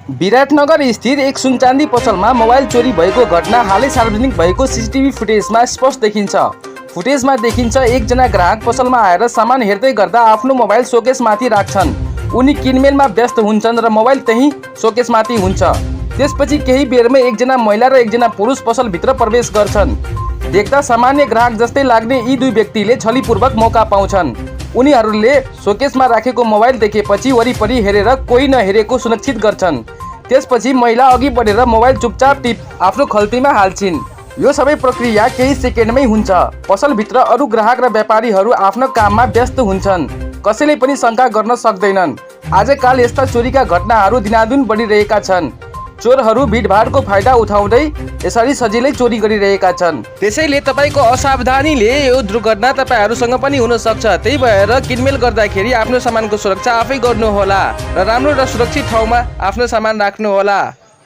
विराटनगर स्थित एक सुनचाँदी पसलमा मोबाइल चोरी भएको घटना हालै सार्वजनिक भएको सीसीटीभी फुटेजमा स्पष्ट देखिन्छ। फुटेजमा देखिन्छ एकजना ग्राहक पसलमा आएर सामान हेर्दै गर्दा आफ्नो मोबाइल सोकेसमाथि राख्छन्। उनी किनमेलमा व्यस्त हुन्छन् र मोबाइल त्यही सोकेसमाथि हुन्छ। त्यसपछि केही बेरमै एकजना महिला र एकजना पुरुष पसलभित्र प्रवेश गर्छन्। देख्दा सामान्य ग्राहक जस्तै लाग्ने यी दुई व्यक्तिले छलीपूर्वक मौका पाउँछन्। उनीहरूले सोकेसमा राखेको मोबाइल देखेपछि वरिपरि हेरेर कोही नहेरेको सुनिश्चित गर्छन्। त्यसपछि महिला अघि बढेर मोबाइल चुपचाप आफ्नो खल्तीमा हाल्छिन्। यो सबै प्रक्रिया केही सेकेन्डमै हुन्छ। पसलभित्र अरू ग्राहक र व्यापारीहरू आफ्नो काममा व्यस्त हुन्छन्। कसैले पनि शङ्का गर्न सक्दैनन्। आजकाल यस्ता चोरीका घटनाहरू दिनादिन बढिरहेका छन्। चोरहरू भिडभाडको फाइदा उठाउँदै यसरी सजिलै चोरी गरिरहेका छन्। त्यसैले तपाईँको असावधानीले यो दुर्घटना तपाईँहरूसँग पनि हुन सक्छ। त्यही भएर किनमेल गर्दाखेरि आफ्नो सामानको सुरक्षा आफै गर्नुहोला र राम्रो र सुरक्षित ठाउँमा आफ्नो सामान राख्नुहोला।